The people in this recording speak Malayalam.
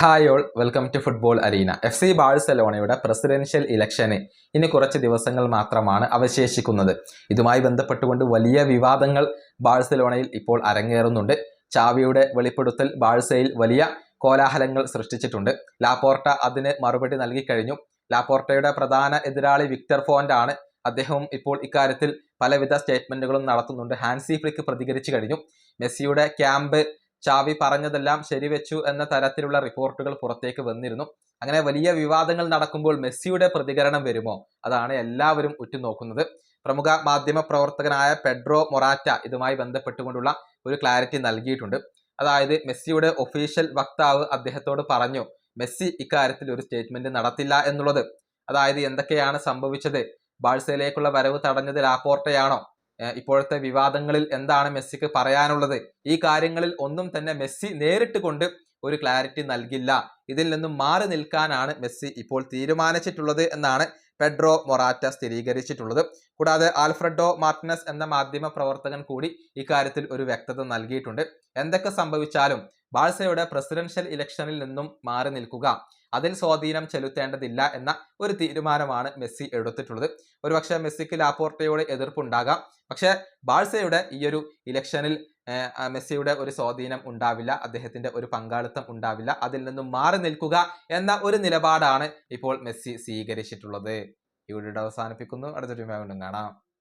Hi all, welcome to football arena. FC ബാഴ്സലോണയുടെ പ്രസിഡൻഷ്യൽ ഇലക്ഷന് ഇനി കുറച്ച് ദിവസങ്ങൾ മാത്രമാണ് അവശേഷിക്കുന്നത്. ഇതുമായി ബന്ധപ്പെട്ടുകൊണ്ട് വലിയ വിവാദങ്ങൾ ബാഴ്സലോണയിൽ ഇപ്പോൾ അരങ്ങേറുന്നുണ്ട്. ചാവിയുടെ വെളിപ്പെടുത്തൽ ബാഴ്സയിൽ വലിയ കോലാഹലങ്ങൾ സൃഷ്ടിച്ചിട്ടുണ്ട്. ലാപ്പോർട്ട അതിന് മറുപടി നൽകി കഴിഞ്ഞു. ലാപ്പോർട്ടയുടെ പ്രധാന എതിരാളി വിക്ടർ ഫോന്റ് ആണ്. അദ്ദേഹവും ഇപ്പോൾ ഇക്കാര്യത്തിൽ പലവിധ സ്റ്റേറ്റ്മെന്റുകളും നടത്തുന്നുണ്ട്. ഹാൻസി ഫ്ലിക്ക് പ്രതികരിച്ചു കഴിഞ്ഞു. മെസ്സിയുടെ ക്യാമ്പ് ചാവി പറഞ്ഞതെല്ലാം ശരിവെച്ചു എന്ന തരത്തിലുള്ള റിപ്പോർട്ടുകൾ പുറത്തേക്ക് വന്നിരുന്നു. അങ്ങനെ വലിയ വിവാദങ്ങൾ നടക്കുമ്പോൾ മെസ്സിയുടെ പ്രതികരണം വരുമോ? അതാണ് എല്ലാവരും ഉറ്റുനോക്കുന്നത്. പ്രമുഖ മാധ്യമ പ്രവർത്തകനായ പെഡ്രോ മൊറാറ്റ ഇതുമായി ബന്ധപ്പെട്ടുകൊണ്ടുള്ള ഒരു ക്ലാരിറ്റി നൽകിയിട്ടുണ്ട്. അതായത് മെസ്സിയുടെ ഒഫീഷ്യൽ വക്താവ് അദ്ദേഹത്തോട് പറഞ്ഞു മെസ്സി ഇക്കാര്യത്തിൽ ഒരു സ്റ്റേറ്റ്മെന്റ് നടത്തില്ല എന്നുള്ളത്. അതായത് എന്തൊക്കെയാണ് സംഭവിച്ചത്? ബാഴ്സയിലേക്കുള്ള വരവ് തടഞ്ഞത് ലാപ്പോർട്ടയാണോ? ഇപ്പോഴത്തെ വിവാദങ്ങളിൽ എന്താണ് മെസ്സിക്ക് പറയാനുള്ളത്? ഈ കാര്യങ്ങളിൽ ഒന്നും തന്നെ മെസ്സി നേരിട്ട് കൊണ്ട് ഒരു ക്ലാരിറ്റി നൽകില്ല. ഇതിൽ നിന്നും മാറി നിൽക്കാനാണ് മെസ്സി ഇപ്പോൾ തീരുമാനിച്ചിട്ടുള്ളത് എന്നാണ് പെഡ്രോ മൊറാറ്റ സ്ഥിരീകരിച്ചിട്ടുള്ളത്. കൂടാതെ ആൽഫ്രെഡോ മാർട്ടിനസ് എന്ന മാധ്യമ പ്രവർത്തകൻ കൂടി ഇക്കാര്യത്തിൽ ഒരു വ്യക്തത നൽകിയിട്ടുണ്ട്. എന്തൊക്കെ സംഭവിച്ചാലും ബാഴ്സയുടെ പ്രസിഡൻഷ്യൽ ഇലക്ഷനിൽ നിന്നും മാറി നിൽക്കുക, അതിൽ സ്വാധീനം ചെലുത്തേണ്ടതില്ല എന്ന ഒരു തീരുമാനമാണ് മെസ്സി എടുത്തിട്ടുള്ളത്. ഒരുപക്ഷെ മെസ്സിക്ക് ലാപ്പോർട്ടയോട് എതിർപ്പുണ്ടാകാം, പക്ഷേ ബാഴ്സയുടെ ഈ ഒരു ഇലക്ഷനിൽ മെസ്സിയുടെ ഒരു സ്വാധീനം ഉണ്ടാവില്ല, അദ്ദേഹത്തിന്റെ ഒരു പങ്കാളിത്തം ഉണ്ടാവില്ല. അതിൽ നിന്നും മാറി നിൽക്കുക എന്ന ഒരു നിലപാടാണ് ഇപ്പോൾ മെസ്സി സ്വീകരിച്ചിട്ടുള്ളത്. ഈ വീഡിയോ അവസാനിപ്പിക്കുന്നു. അടുത്തൊരു വീണ്ടും കാണാം.